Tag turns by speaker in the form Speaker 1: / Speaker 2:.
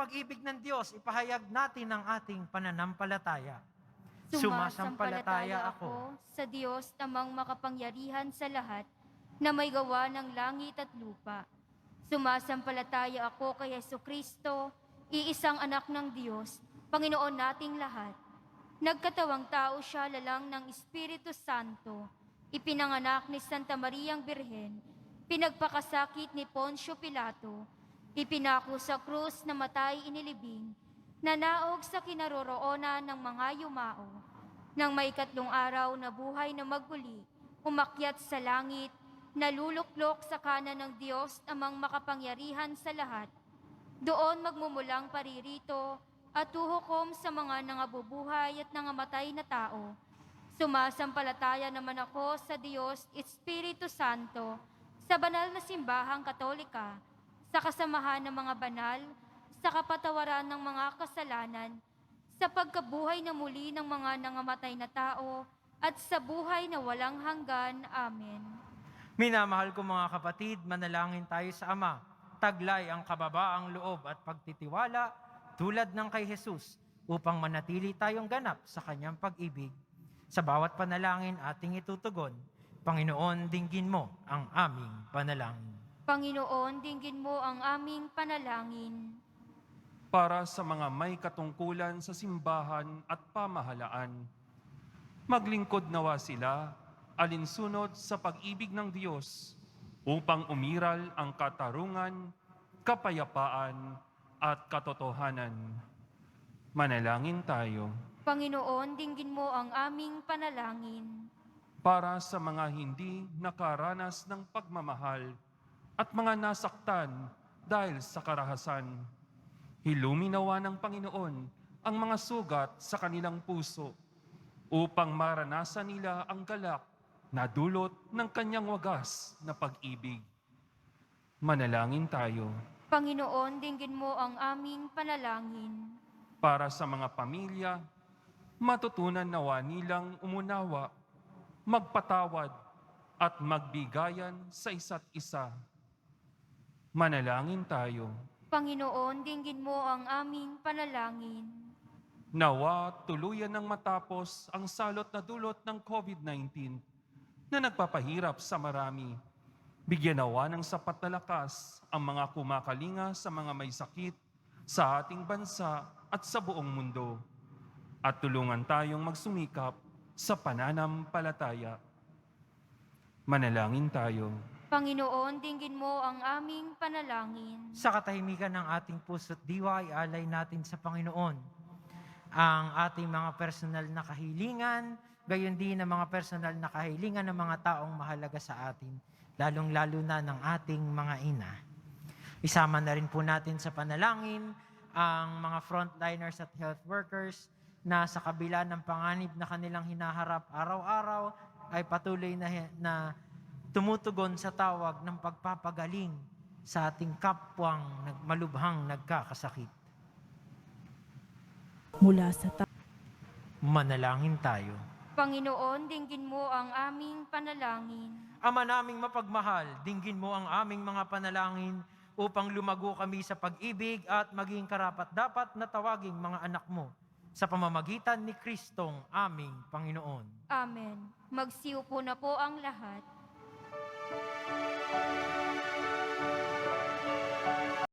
Speaker 1: pag-ibig ng Diyos, ipahayag natin ang ating pananampalataya. Sumasampalataya ako
Speaker 2: sa Diyos namang makapangyarihan sa lahat na may gawa ng langit at lupa. Sumasampalataya ako kay Jesucristo, iisang anak ng Diyos, Panginoon nating lahat. Nagkatawang tao siya lalang ng Espiritu Santo, ipinanganak ni Santa Mariang Birhen, pinagpakasakit ni Poncio Pilato, ipinako sa krus na matay inilibing, nanaog sa kinaroroonan ng mga yumao. Nang maikatlong araw na buhay na maguli, umakyat sa langit, naluluklok sa kanan ng Diyos amang makapangyarihan sa lahat. Doon magmumulang paririto at tuhukom sa mga nangabubuhay at nangamatay na tao. Sumasampalataya naman ako sa Diyos Espiritu Santo, sa banal na simbahang Katolika, sa kasamahan ng mga banal, sa kapatawaran ng mga kasalanan, sa pagkabuhay na muli ng mga nangamatay na tao, at sa buhay na walang hanggan. Amen.
Speaker 1: Minamahal ko mga kapatid, manalangin tayo sa Ama. Taglay ang kababaang loob at pagtitiwala tulad ng kay Jesus upang manatili tayong ganap sa kanyang pag-ibig. Sa bawat panalangin ating itutugon, Panginoon, dinggin mo ang aming panalangin.
Speaker 2: Panginoon, dinggin mo ang aming panalangin.
Speaker 3: Para sa mga may katungkulan sa simbahan at pamahalaan, maglingkod nawa sila alinsunod sa pag-ibig ng Diyos upang umiral ang katarungan, kapayapaan at katotohanan. Manalangin tayo.
Speaker 2: Panginoon, dinggin mo ang aming panalangin.
Speaker 3: Para sa mga hindi nakaranas ng pagmamahal at mga nasaktan dahil sa karahasan, hilumi nawa ng Panginoon ang mga sugat sa kanilang puso upang maranasan nila ang galak na dulot ng kanyang wagas na pag-ibig. Manalangin tayo.
Speaker 2: Panginoon, dinggin mo ang aming panalangin.
Speaker 3: Para sa mga pamilya, matutunan nawa nilang umunawa, magpatawad at magbigayan sa isa't isa. Manalangin tayo.
Speaker 2: Panginoon, dinggin mo ang aming panalangin.
Speaker 3: Nawa tuluyan ng matapos ang salot na dulot ng COVID-19 na nagpapahirap sa marami. Bigyan nawa ng sapat na lakas ang mga kumakalinga sa mga may sakit sa ating bansa at sa buong mundo. At tulungan tayong magsumikap sa pananampalataya. Manalangin tayo.
Speaker 2: Panginoon, dinggin mo ang aming panalangin.
Speaker 1: Sa katahimikan ng ating puso't diwa, ialay natin sa Panginoon ang ating mga personal na kahilingan, gayon din ang mga personal na kahilingan ng mga taong mahalaga sa atin, lalong-lalo na ng ating mga ina. Isama na rin po natin sa panalangin ang mga frontliners at health workers na sa kabila ng panganib na kanilang hinaharap araw-araw ay patuloy na tumutugon sa tawag ng pagpapagaling sa ating kapwang malubhang nagkakasakit.
Speaker 4: Mula sa
Speaker 1: Manalangin tayo.
Speaker 2: Panginoon, dinggin mo ang aming panalangin.
Speaker 1: Ama naming mapagmahal, dinggin mo ang aming mga panalangin upang lumago kami sa pag-ibig at maging karapat-dapat na tawaging mga anak mo sa pamamagitan ni Kristong aming Panginoon.
Speaker 2: Amen. Magsiupo na po ang lahat.